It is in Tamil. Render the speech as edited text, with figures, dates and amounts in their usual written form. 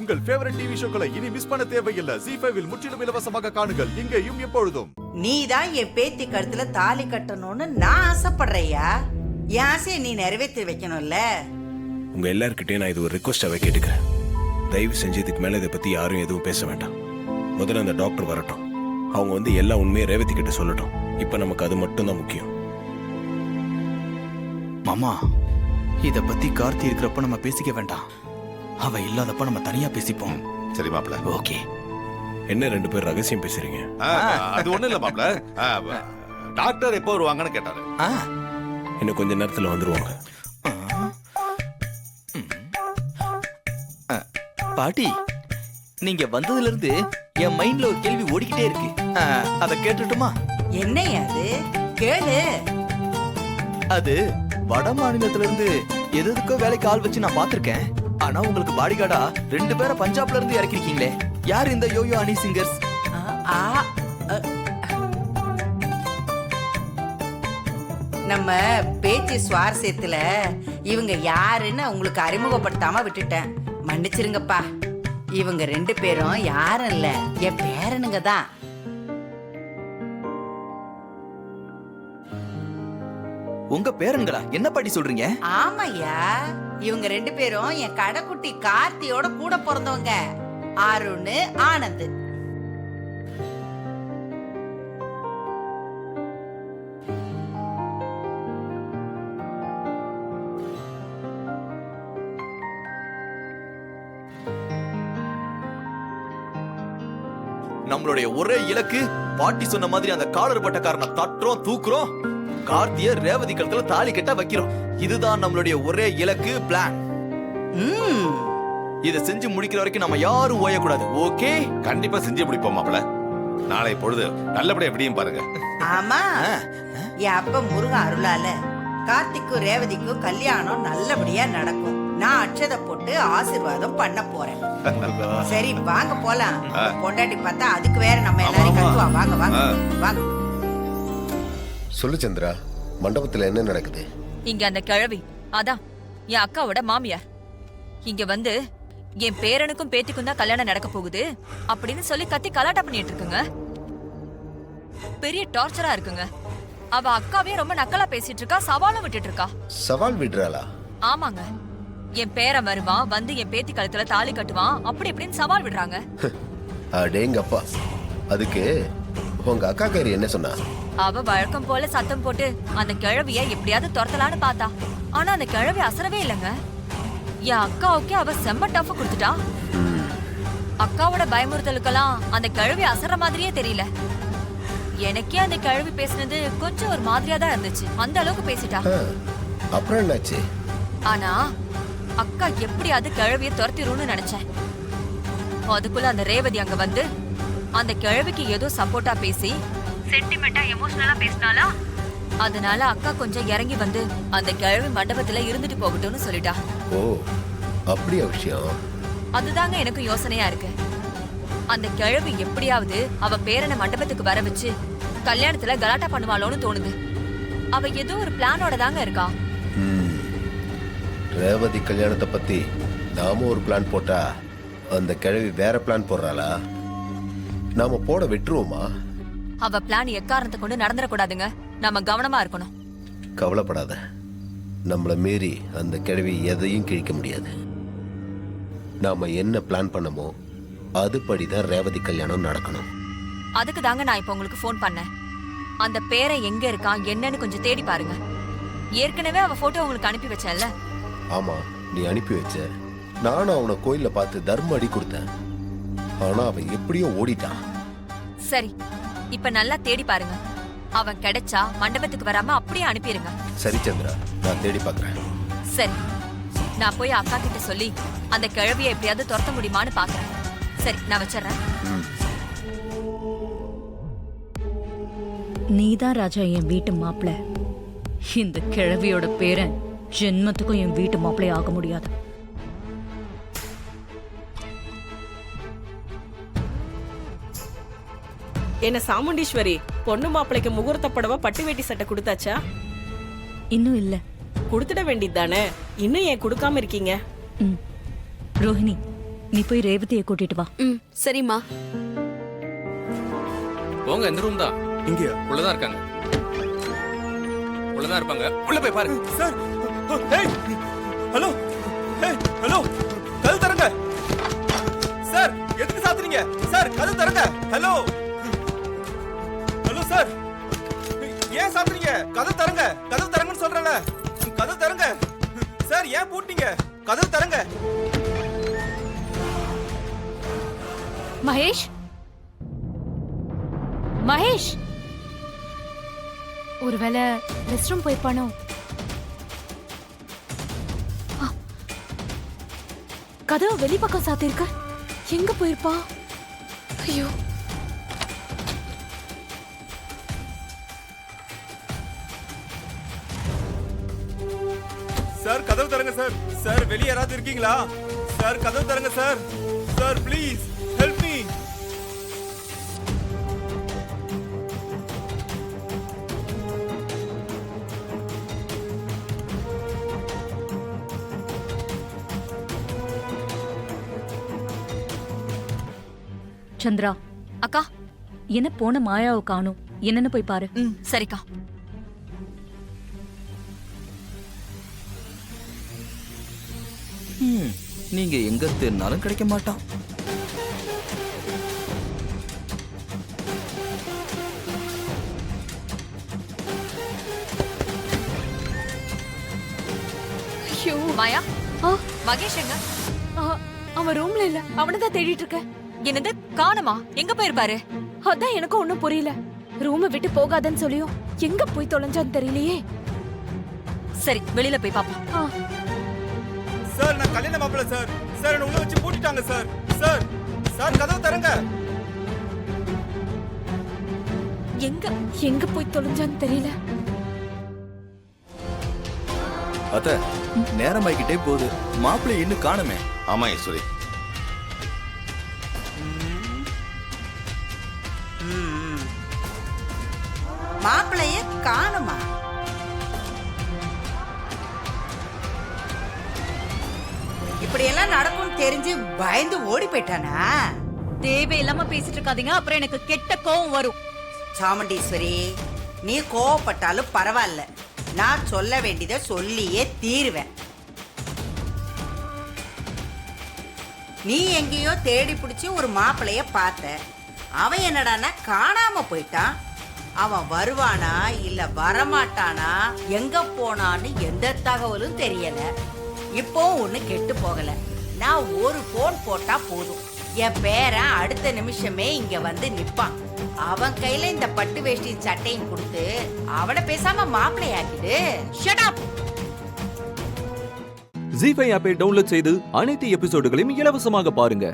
உங்கள் ஃபேவரட் டிவி ஷோக்களை இனி மிஸ் பண்ண தேவையில்லை. ZEE5 இல் முற்றிலும் இலவசமாக காணுங்கள். இங்கேயும் எப்பொழுதும். நீதான் என் பேத்தி கழுத்துல தாலி கட்டணும்னு நான் ஆசைப்படுறையா? என் ஆசையை நீ நிறைவேற்றி வைக்கணும்ல. உங்க எல்லார்கிட்டயும் நான் இது ஒரு ரிக்வஸ்டாவே கேட்டுக்கிறேன். தயவு செஞ்சு இதுக்கு மேல இதை பத்தி யாரும் எதுவும் பேச வேண்டாம். முதல்ல அந்த டாக்டர் வரட்டும். அவங்க வந்து எல்லா உண்மையை ரேவதி கிட்ட சொல்லட்டும். இப்ப நமக்கு அது மட்டும் தான் முக்கியம். மாமா, இத பத்தி கார்த்தி இருக்கிறப்ப நம்ம பேசிக்க வேண்டாம். அவ இல்லாதப்ப நம்ம தனியா பேசிப்போம். சரி மாப்ள. ஓகே. என்ன ரெண்டு பேர் ரகசியம் பேசுறீங்க? அது ஒண்ணு இல்ல மாப்ள. டாக்டர் எப்போ வருவாங்கன்னு கேட்டாரு. இன்னும் கொஞ்ச நேரத்துல வந்துருவாங்க. பாட்டி, நீங்க வந்ததுல இருந்து என் மைண்ட்ல ஒரு கேள்வி ஓடிக்கிட்டே இருக்கு. அத கேட்டுட்டுமா? என்னையா அது? கேளு. அது வட மாநிலத்துல இருந்து எதுக்கோ வேலைக்கு ஆள் வச்சு நான் பாத்திருக்கேன். ஆனா உங்களுக்கு பாடி கார்டா 2 பேரை பஞ்சாப்ல இருந்து இறக்கிருக்கீங்களே. யார் இந்த யோயோ ஹனி சிங்கர்ஸ்? நம்ம பேச்சு சுவாரஸ்யத்துல இவங்க யாருன்னு உங்களுக்கு அறிமுகப்படுத்தாம விட்டுட்டேன். மன்னிச்சிருங்கப்பா. இவங்க 2 பேரும் யாரும் இல்ல, என் பேரனுங்க தான். உங்க பேரன்களா? என்ன பாட்டி சொல்றீங்க? ஆமாய்யா, இவங்க 2 பேரும் என் கடைக்குட்டி கார்த்தியோட கூட பிறந்தவங்க. அருண், ஆனந்த். நம்மளுடைய ஒரே இலக்கு பாட்டி சொன்ன மாதிரி அந்த காலர் பட்டக்காரனை தட்டுறோம், தூக்குறோம், கார்த்திய ரேவதி கழுத்துல தாலி கட்ட வைக்கிறோம். இதுதான் நம்மளுடைய ஒரே இலக்கு, பிளான். இத செஞ்சு முடிக்கிற வரைக்கும் நம்ம யாரும் ஓயக்கூடாது. ஓகே? கண்டிப்பா செஞ்சு முடிப்போம் மாப்ள. நாளை பொழுது நல்லபடியா எப்படியும் பாருங்க. ஆமா, என் அப்ப முருகன் அருளால கார்த்திக்கும் ரேவதிக்கும் கல்யாணம் நல்லபடியா நடக்கும். நான் அட்சதை போட்டு ஆசீர்வாதம் பண்ண போறேன். சரி வாங்க போலாம். பொண்டாட்டி பார்த்தா அதுக்கு வேற நம்ம எல்லாரும் கத்துவா. வாங்க வாங்க வாங்க. சொல்லு சந்திரா, மண்டபத்துல என்ன நடக்குது? இங்க அந்த கிழவி, அதான் என் அக்காவோட மாமியார், இங்க வந்து என் பேரனுக்கும் பேத்திக்கும் தான் கல்யாணம் நடக்க போகுது அப்படின்னு சொல்லி கத்தி கலாட்டா பண்ணிட்டு இருக்குங்க. பெரிய டார்ச்சரா இருக்குங்க. அவ அக்காவே ரொம்ப நக்கலா பேசிட்டு இருக்கா, சவாலும் விட்டுட்டு இருக்கா. சவால் விடுறாளா? ஆமாங்க, என் பேரன் வருவான், வந்து என் பேத்தி கழுத்துல தாலி கட்டுவான், அப்படி இப்படின்னு சவால் விடுறாங்க. அடேங்கப்பா, அதுக்கு உங்க அக்கா காரி என்ன சொன்னா? அவ வழக்கம் போல சத்தம் போட்டு அந்த கிழவிய எப்படியாவது துரத்தலான்னு பார்த்தா. ஆனா அந்த கிழவி அசரவே இல்லைங்க. என் அக்காவுக்கு அவ செம்ம டஃப் கொடுத்துட்டா. அக்காவோட பயமுறுத்தலுக்கெல்லாம் அந்த கிழவி அசர மாதிரியே தெரியல. எனக்கே அந்த கிழவி பேசினது கொஞ்சம் ஒரு மாதிரியா தான் இருந்துச்சு. அந்த அளவுக்கு பேசிட்டா. அப்புறம் என்னாச்சு? ஆனா அக்கா எப்படியாவது கிழவிய துரத்திரும்னு நினைச்சேன். அதுக்குள்ள அந்த ரேவதி அங்க வந்து அந்த கிழவிக்கு ஏதோ சப்போர்ட்டா பேசி சென்டிமெண்டா எமோஷனலா பேசினாலா. அதனால அக்கா கொஞ்சம் இறங்கி வந்து அந்த கிழவி மண்டபத்துல இருந்துட்டு போகட்டும்னு சொல்லிட்டா. ஓ, அப்படியா விஷயம்? அதுதாங்க எனக்கு யோசனையா இருக்கு. அந்த கிழவி எப்படியாவது அவ பேரனை மண்டபத்துக்கு வர வச்சு கல்யாணத்துல கலாட்டா பண்ணுவாளோன்னு தோணுது. அவ ஏதோ ஒரு பிளானோட தாங்க இருக்கா. ரேவதி கல்யாணத்தை பத்தி நாம ஒரு பிளான் போட்டா அந்த கிழவி வேற பிளான் போடுறாளா? நாம போட விட்டுருவோமா? அவ பிளான் எக்காரணத்தை கொண்டு நடந்துடக்கூடாதுங்க. நாம கவனமா இருக்கணும். கவலைப்படாத, நம்மள மீறி அந்த கிழவி எதையும் கிழிக்க முடியாது. நாம என்ன பிளான் பண்ணமோ அதுபடிதான் ரேவதி கல்யாணம் நடக்கணும். அதுக்கு தாங்க நான் இப்ப உங்களுக்கு போன் பண்ணேன். அந்த பேரை எங்க இருக்கான் என்னன்னு கொஞ்சம் தேடி பாருங்க. ஏற்கனவே அவ போட்டோ உங்களுக்கு அனுப்பி வச்சேன்ல. ஆமா, நீ அனுப்பி வச்ச. நானும் அவனை கோயில்ல பார்த்து தர்ம அடி கொடுத்தேன். ஆனா அவன் எப்படியோ ஓடிட்டான். சரி, இப்ப நல்லா தேடி பாருங்க. அவன் கிடைச்சா மண்டபத்துக்கு வராம அப்படியே அனுப்பிடுங்க. சரி சந்திரா, நான் தேடி பார்க்கறேன். சரி, நான் போய் அக்கா கிட்ட சொல்லி அந்த கிழவியை எப்படியாவது துரத்த முடியுமான்னு பாக்குறேன். சரி, நான் வச்சிடறேன். நீதான் ராஜா என் வீட்டு மாப்பிள்ள. இந்த கிழவியோட பேரன் ஜென்மத்துக்கும் என் வீட்டு மாப்பிள்ளை ஆக முடியாது. என்ன சாமுண்டீஸ்வரி, பொண்ணு மாப்பிளைக்கு முகூர்த்த புடவை பட்டு வேட்டி சட்டை கொடுத்தாச்சா? இன்னும் இல்ல. கொடுத்துட வேண்டியது தானே, இன்னும் ஏன் கொடுக்காம இருக்கீங்க? ரோஹிணி, நீ போய் ரேவதியை கூட்டிட்டு வா. ம் சரிம்மா. போங்க, இந்த ரூம் தான். இங்கயா? உள்ளதான் இருக்காங்க. உள்ளதான் இருப்பாங்க. உள்ள போய் பாரு. Sir, hey, hello, hey, hello, கதவு தரங்க. சார், எதுக்கு சாத்துறீங்க? சார், கதவு தரங்க. ஹலோ, ஹலோ சார், ஏன் சாத்துறீங்க? கதவு தரங்க, கதவு தரங்கன்னு சொல்றேன்ல. கதவு தரங்க. சார், ஏன் பூட்டிங்க? கதவு தரங்க. மகேஷ், மகேஷ், ஒருவேளை ரெஸ்ட் ரூம் போயிருப்பானோ? கதவு வெளிப்பக்கம் சாத்திருக்க. எங்க போயிருப்பா? ஐயோ, சார், கதவு தரங்க சார். சார், வெளிய யாராவது இருக்கீங்களா? சார், கதவு தரங்க sir. Sir, please help me. Chandra, அக்கா. என்ன போன மாயாவை காணும், என்னன்னு போய் பாரு. சரிக்கா. நீங்க எங்க தேடினாலும் கிடைக்க மாட்டான். ஐயோ மாயா, மகேஷ் எங்க? அவன் ரூம்ல இல்ல. அவனதான் தேடிட்டு இருக்க. என்னது காணுமா? எங்க போயிருப்பாரு? அதான் எனக்கும் ஒண்ணும் புரியல. ரூமை விட்டு போகாதன்னு சொல்லியும் எங்க போய் தொலைஞ்சான்னு தெரியலையே. சரி, வெளியில போய் பாப்போம். சார், நான் கல்யாண மாப்பிள்ள சார். சார், என்ன உள்ள வச்சு பூட்டிட்டாங்க சார். சார், சார், கதவு தரங்க. எங்க எங்க போய் தொலைஞ்சான்னு தெரியல. அத்த, நேரம் ஆகிக்கிட்டே போகுது. மாப்பிள்ளை இன்னும் காணுமே. ஆமா ஈஸ்வரி. மாப்பிளைய காணுமா? இப்படி எல்லாம் நடக்கும் தெரிஞ்சு பயந்து ஓடி போயிட்டானா? தேவையில்லாம பேசிட்டு இருக்காதீங்க, அப்புறம் எனக்கு கெட்ட கோவம் வரும். சாமுண்டீஸ்வரி, நீ கோவப்பட்டாலும் பரவாயில்ல. நான் சொல்ல வேண்டியதை சொல்லியே தீருவேன். நீ எங்கேயோ தேடி பிடிச்சி ஒரு மாப்பிளைய பார்த்த. அவன் என்னடானா காணாம போயிட்டான். அவன் வருவானா இல்ல வரமாட்டானா, எங்க போனான்னு எந்த தகவலும் தெரியல. இப்போ ஒண்ணு கெட்டு போகல. நான் ஒரு போன் போட்டா போதும், என் பேரன் அடுத்த நிமிஷமே இங்க வந்து நிப்பான். அவன் கையில இந்த பட்டு வேஷ்டி சட்டையும் கொடுத்து அவனை பேசாம மாப்பிள்ளை ஆக்கிடு. Shut up. ஜீ5 ஆப்பை டவுன்லோட் செய்து அனைத்து எபிசோடுகளையும் இலவசமாக பாருங்க.